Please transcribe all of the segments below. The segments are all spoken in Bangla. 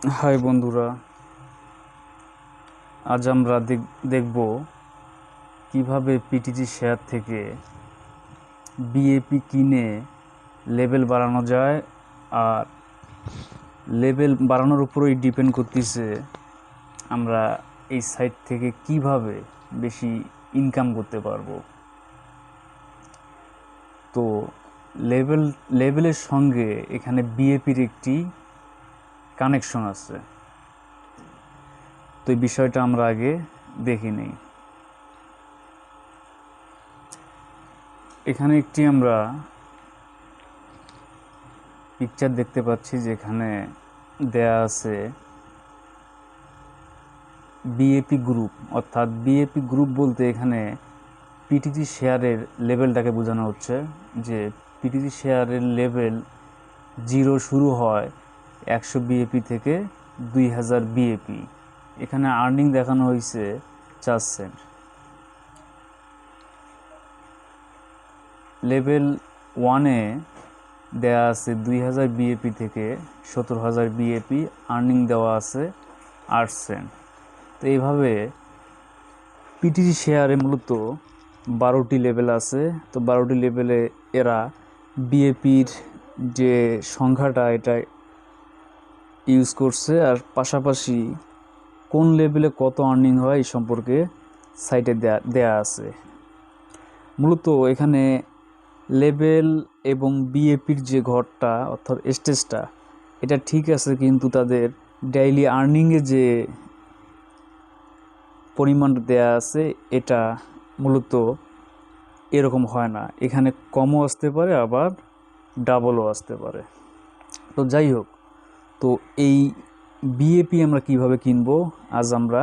হাই বন্ধুরা, আজ আমরা দেখব কিভাবে পিটিজি শেয়ার থেকে বিএপি কিনে লেভেল বাড়ানো যায়। আর লেভেল বাড়ানোর উপরেই ডিপেন্ড করতেছে আমরা এই সাইট থেকে কিভাবে বেশি ইনকাম করতে পারবো। তো লেভেলের সঙ্গে এখানে বিএপির একটি কানেকশন আছে। তো এই বিষয়টা আমরা আগে দেখে নিই। এখানে একটি আমরা পিকচার দেখতে পাচ্ছি, যেখানে দেয়া আছে বিএপি গ্রুপ। অর্থাৎ বিএপি গ্রুপ বলতে এখানে পিটিজি শেয়ারের লেভেলটাকে বোঝানো হচ্ছে, যে পিটিজি শেয়ারের লেভেল 0 শুরু হয় 100 বিএপি থেকে 2000 বিএপি। এখানে আর্নিং দেখানো হয়েছে 4 সেন্ট। লেভেল 1-এ দেয়া আছে 2000 বিএপি থেকে 17000 বিএপি, আর্নিং দেওয়া আছে 8 সেন্ট। তো এইভাবে পিটিজি শেয়ারে মূলত 12টি লেভেল আছে। তো 12টি লেভেলে এরা বিএপির যে সংখ্যাটা এটা ইউজ করছে, আর পাশাপাশি কোন লেভেলে কত আর্নিং হয় এই সম্পর্কে সাইটে দেয়া আছে। মূলত এখানে লেভেল এবং বিএপির যে ঘরটা অর্থাৎ স্টেজটা এটা ঠিক আছে, কিন্তু তাদের ডেইলি আর্নিংয়ে যে পরিমাণ দেয়া আছে এটা মূলত এরকম হয় না। এখানে কমও আসতে পারে, আবার ডাবলও আসতে পারে। তো যাই হোক, তো এই বিএপি আমরা কিভাবে কিনবো আজ আমরা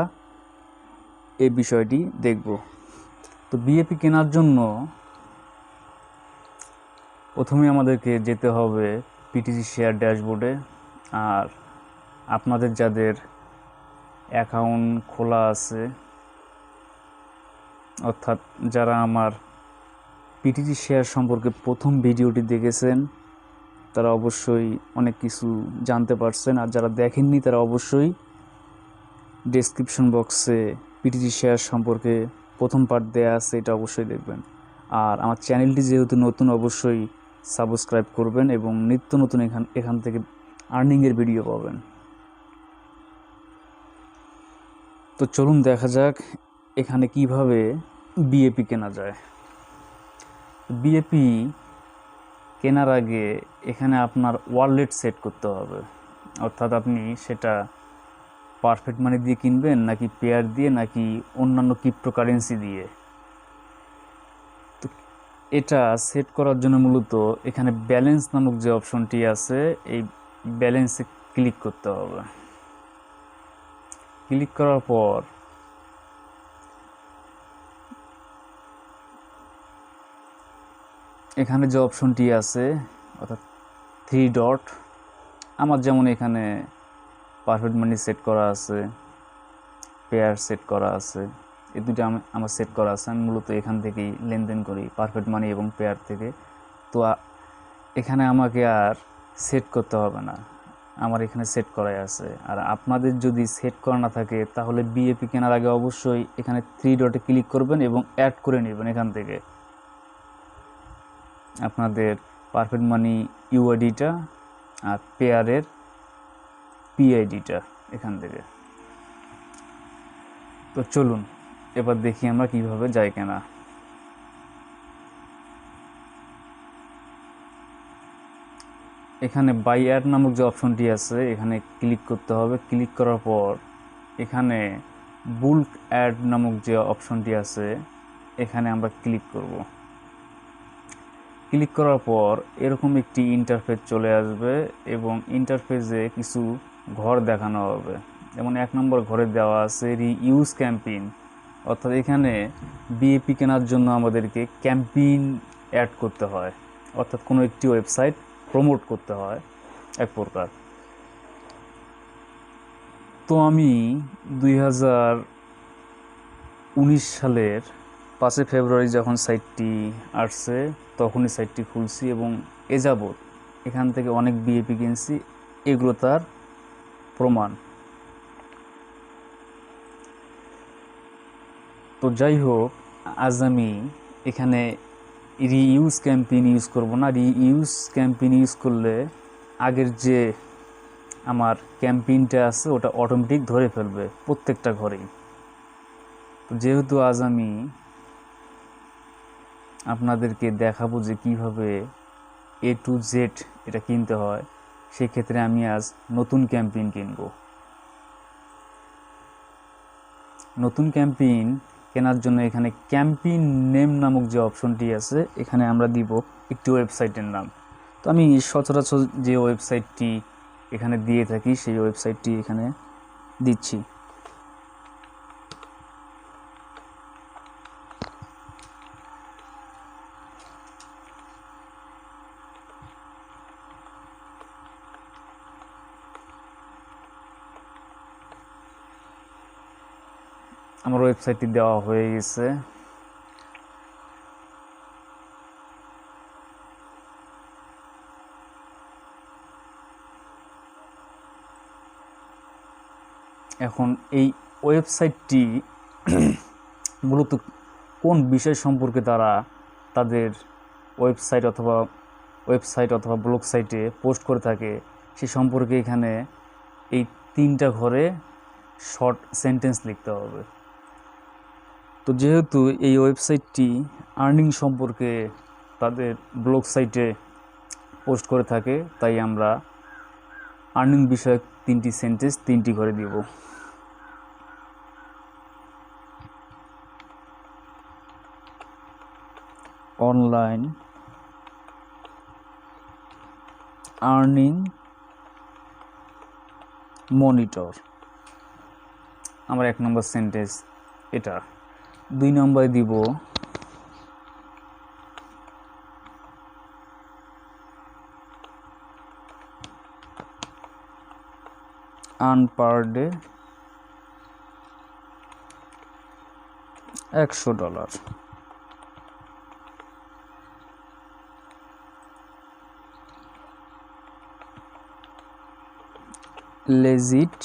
এই বিষয়টি দেখব। তো বিএপি কেনার জন্য প্রথমে আমাদেরকে যেতে হবে পিটিজি শেয়ার ড্যাশবোর্ডে। আর আপনাদের যাদের অ্যাকাউন্ট খোলা আছে, অর্থাৎ যারা আমার পিটিজি শেয়ার সম্পর্কে প্রথম ভিডিওটি দেখেছেন, তারা অবশ্যই অনেক কিছু জানতে পারছেন। আর যারা দেখেননি তারা অবশ্যই ডেসক্রিপশন বক্সে পিটিজি শেয়ার সম্পর্কে প্রথম পার্ট দেয়া আছে, এটা অবশ্যই দেখবেন। আর আমার চ্যানেলটি যেহেতু নতুন, অবশ্যই সাবস্ক্রাইব করবেন এবং নিত্য নতুন এখান থেকে আর্নিংয়ের ভিডিও পাবেন। তো চলুন দেখা যাক এখানে কিভাবে বিএপি কেনা যায়। বিএপি কেনার আগে এখানে আপনার ওয়ালেট সেট করতে হবে। অর্থাৎ আপনি সেটা পারফেক্ট মানি দিয়ে কিনবেন, নাকি পেয়ার দিয়ে, নাকি অন্যান্য ক্রিপ্টোকারেন্সি দিয়ে। তো এটা সেট করার জন্য মূলত এখানে ব্যালেন্স নামক যে অপশনটি আছে, এই ব্যালেন্সে ক্লিক করতে হবে। ক্লিক করার পর এখানে যে অপশনটি আছে অর্থাৎ 3 ডট, আমার যেমন এখানে পারফেক্ট মানি সেট করা আছে, পেয়ার সেট করা আছে, এই দুটো আমার সেট করা আছে। আমি মূলত এখান থেকেই লেনদেন করি, পারফেক্ট মানি এবং পেয়ার থেকে। তো এখানে আমাকে আর সেট করতে হবে না, আমার এখানে সেট করাই আছে। আর আপনাদের যদি সেট করা না থাকে তাহলে বিএপি কেনার আগে অবশ্যই এখানে 3 ডটে ক্লিক করবেন এবং অ্যাড করে নেবেন এখান থেকে আপনাদের পারফেক্ট মানি ইউআইডিটা আর পেয়ারের পিআইডিটা এখান থেকে। তো চলুন এবার দেখি আমরা কিভাবে যাই কেনা। এখানে বাই অ্যাড নামক যে অপশনটি আছে এখানে ক্লিক করতে হবে। ক্লিক করার পর এখানে বুল্ক অ্যাড নামক যে অপশনটি আছে এখানে আমরা ক্লিক করব। ক্লিক করার পর এরকম একটি ইন্টারফেস চলে আসবে এবং ইন্টারফেসে কিছু ঘর দেখানো হবে। যেমন 1 নম্বর ঘরে দেওয়া আছে রিইউজ ক্যাম্পেইন, অর্থাৎ এখানে বিএপি কেনার জন্য আমাদেরকে ক্যাম্পেইন অ্যাড করতে হয়, অর্থাৎ কোনো একটি ওয়েবসাইট প্রমোট করতে হয় এক প্রকার। তো আমি 2019 সালের 5 ফেব্রুয়ারি যখন সাইটটি আসছে তখনই সাইটটি খুলছি এবং এ যাবৎ এখান থেকে অনেক বিএপি কিনছি। এগুলো তার প্রমাণ। তো যাই হোক, আজ আমি এখানে রিইউজ ক্যাম্পেইন ইউজ করব না। রিইউজ ক্যাম্পেইন ইউজ করলে আগের যে আমার ক্যাম্পেইনটা আছে ওটা অটোমেটিক ধরে ফেলবে প্রত্যেকটা ঘরেই। তো যেহেতু আজ আমি আপনাদেরকে দেখাবো যে কিভাবে A to Z এটা কিনতে হয়, সেক্ষেত্রে আমি আজ নতুন ক্যাম্পেইন কিনব। নতুন ক্যাম্পেইন কেনার জন্য এখানে ক্যাম্পেইন নেম নামক যে অপশনটি আছে এখানে আমরা দিব একটি ওয়েবসাইটের নাম। তো আমি সচরাচর যে ওয়েবসাইটটি এখানে দিয়ে থাকি সেই ওয়েবসাইটটি এখানে দিচ্ছি। আমার ওয়েবসাইটটি দেওয়া হয়ে গেছে। এখন এই ওয়েবসাইটটি মূলত কোন বিষয় সম্পর্কে তারা তাদের ওয়েবসাইট অথবা ব্লগ সাইটে পোস্ট করে থাকে সে সম্পর্কে এখানে এই 3টা ঘরে শর্ট সেন্টেন্স লিখতে হবে। তো যেহেতু এই ওয়েবসাইটটি আর্নিং সম্পর্কে তাদের ব্লগ সাইটে পোস্ট করে থাকে, তাই আমরা আর্নিং বিষয়ক 3টি সেন্টেন্স 3টি ঘরে দিব। অনলাইন আর্নিং মনিটর আমার 1 নম্বর সেন্টেন্স এটা। 2 নম্বরে দিব earn per day $100। Legit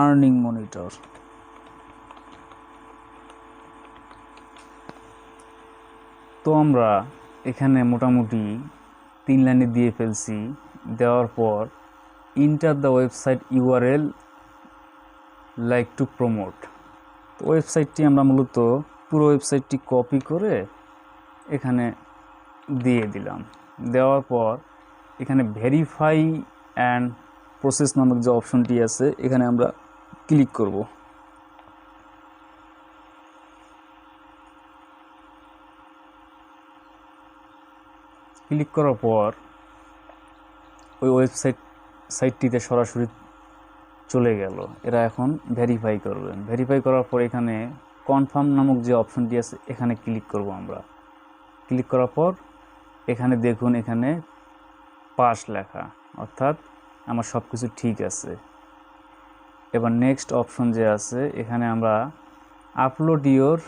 earning monitor. তো আমরা এখানে মোটামুটি 3 লাইনে দিয়ে ফেলছি। দেওয়ার পর enter the website URL like to promote. তো ওয়েবসাইটটি আমরা মূলত পুরো ওয়েবসাইটটি কপি করে এখানে দিয়ে দিলাম। দেওয়ার পর এখানে ভেরিফাই অ্যান্ড প্রসেস নামক যে অপশনটি আছে এখানে আমরা ক্লিক করব। ক্লিক করার পর ওই সাইটটিতে সরাসরি চলে গেল। এরা এখন ভেরিফাই করবেন। ভেরিফাই করার পর এখানে কনফার্ম নামক যে অপশনটি আছে এখানে ক্লিক করব আমরা। ক্লিক করার পর এখানে দেখুন এখানে পাস লেখা, অর্থাৎ আমার সব কিছু ঠিক আছে। এবার নেক্সট অপশন যে আছে এখানে আমরা upload your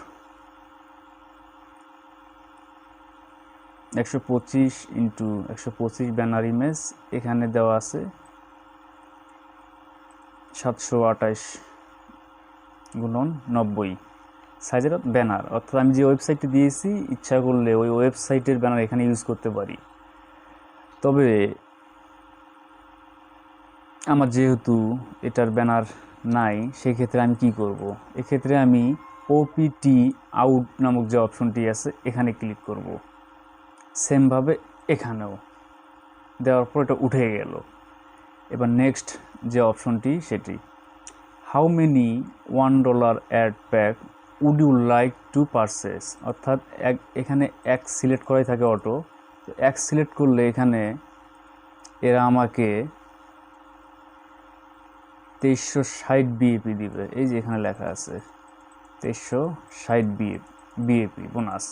125x125 banner image এখানে দেওয়া আছে 728x90 সাইজের ব্যানার। অর্থাৎ আমি যে ওয়েবসাইটটি দিয়েছি ইচ্ছা করলে ওই ওয়েবসাইটের ব্যানার এখানে ইউজ করতে পারি। তবে আমার যেহেতু এটার ব্যানার নাই সেক্ষেত্রে আমি কি করব, এক্ষেত্রে আমি ওপিটি আউট নামক যে অপশনটি আছে এখানে ক্লিক করব। সেমভাবে এখানেও দেওয়ার পর এটা উঠে গেল। এবার নেক্সট যে অপশনটি সেটি how many $1 add pack would you like to purchase. অর্থাৎ এখানে এক সিলেক্ট করাই থাকে অটো। তো এক সিলেক্ট করলে এখানে এরা আমাকে 2360 বিএপি দিবে। এই যে এখানে লেখা আছে 2360 বিএপি বোনাস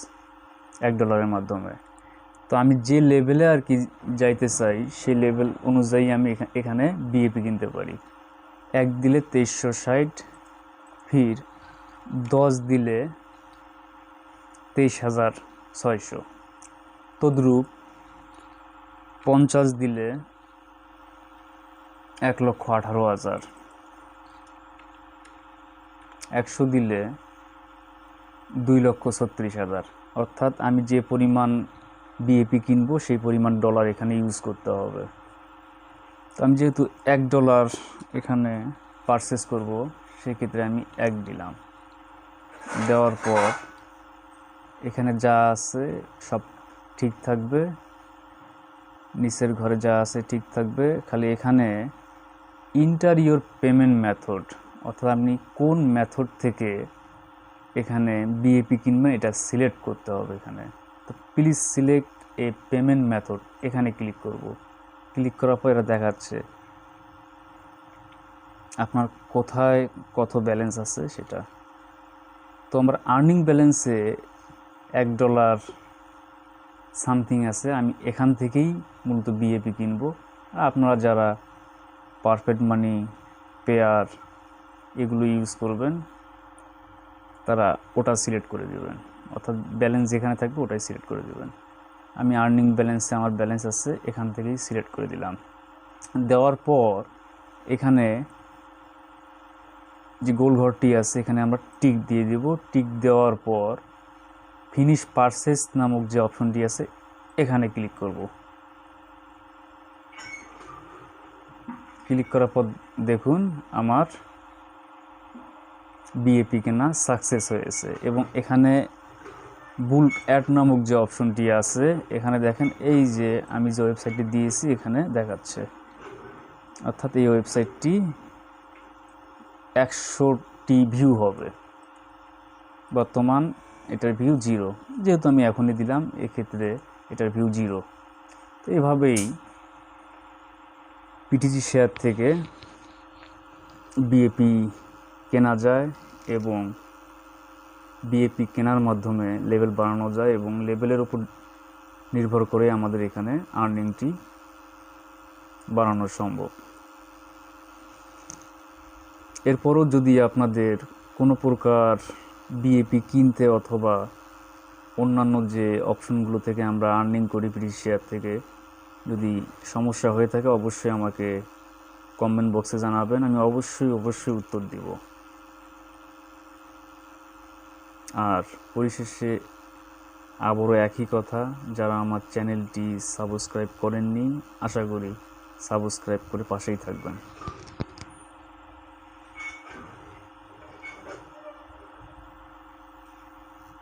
$1 মাধ্যমে। তো আমি যে লেভেলে আর কি যাইতে চাই সেই লেভেল অনুযায়ী আমি এখানে বিএপি কিনতে পারি। 1 দিলে 2360, ফির 10 দিলে 23,600। তদ্রূপ 50 দিলে 1,18,000, 100 দিলে 2,36,000। অর্থাৎ আমি যে পরিমাণ বিএপি কিনবো সেই পরিমাণ ডলার এখানে ইউজ করতে হবে। তো আমি যেহেতু $1 এখানে পারচেস করব, সেক্ষেত্রে আমি 1 দিলাম। দেওয়ার পর এখানে যা আছে সব ঠিক থাকবে, নিচের ঘরে যা আছে ঠিক থাকবে, খালি এখানে ইন্টার ইওর পেমেন্ট মেথড, অর্থাৎ আপনি কোন মেথড থেকে এখানে বিএপি কিনবেন এটা সিলেক্ট করতে হবে এখানে। তো please select A payment method, এখানে ক্লিক করব। ক্লিক করার পর এটা দেখাচ্ছে আপনার কোথায় কত ব্যালেন্স আছে সেটা। তো আমার আর্নিং ব্যালেন্সে $1 সামথিং আছে, আমি এখান থেকেই মূলত বিএপি কিনবো। আপনারা যারা পারফেক্ট মানি, পেয়ার এগুলো ইউজ করবেন তারা ওটা সিলেক্ট করে দেবেন, অর্থাৎ ব্যালেন্স যেখানে থাকবে ওটাই সিলেক্ট করে দেবেন। আমি আর্নিং ব্যালেন্সে আমার ব্যালেন্স আছে, এখান থেকেই সিলেক্ট করে দিলাম। দেওয়ার পর এখানে যে গোল ঘরটি আছে এখানে আমরা টিক দিয়ে দেব। টিক দেওয়ার পর ফিনিশ পারচেস নামক যে অপশনটি আছে এখানে ক্লিক করব। ক্লিক করার পর দেখুন আমার বিএপি কেনা সাকসেস হয়েছে এবং এখানে বুলক অ্যাড নামক যে অপশনটি আছে এখানে দেখেন, এই যে আমি যে ওয়েবসাইটটি দিয়েছি এখানে দেখাচ্ছে, অর্থাৎ এই ওয়েবসাইটটি 100টি ভিউ হবে। বর্তমান এটার ভিউ 0, যেহেতু আমি এখনই দিলাম এক্ষেত্রে এটার ভিউ 0। তো এইভাবেই পিটিজি শেয়ার থেকে বিএপি কেনা যায় এবং বিএপি কেনার মাধ্যমে লেভেল বাড়ানো যায় এবং লেভেলের উপর নির্ভর করে আমাদের এখানে আর্নিংটি বাড়ানো সম্ভব। এরপরও যদি আপনাদের কোনো প্রকার বিএপি কিনতে অথবা অন্যান্য যে অপশনগুলো থেকে আমরা আর্নিং করি পিটিজি শেয়ার থেকে যদি সমস্যা হয়ে থাকে অবশ্যই আমাকে কমেন্ট বক্সে জানাবেন, আমি অবশ্যই উত্তর দিব। আর পরিশেষে আবারও একই কথা, যারা আমার চ্যানেলটি সাবস্ক্রাইব করেননি আশা করি সাবস্ক্রাইব করে পাশেই থাকবেন।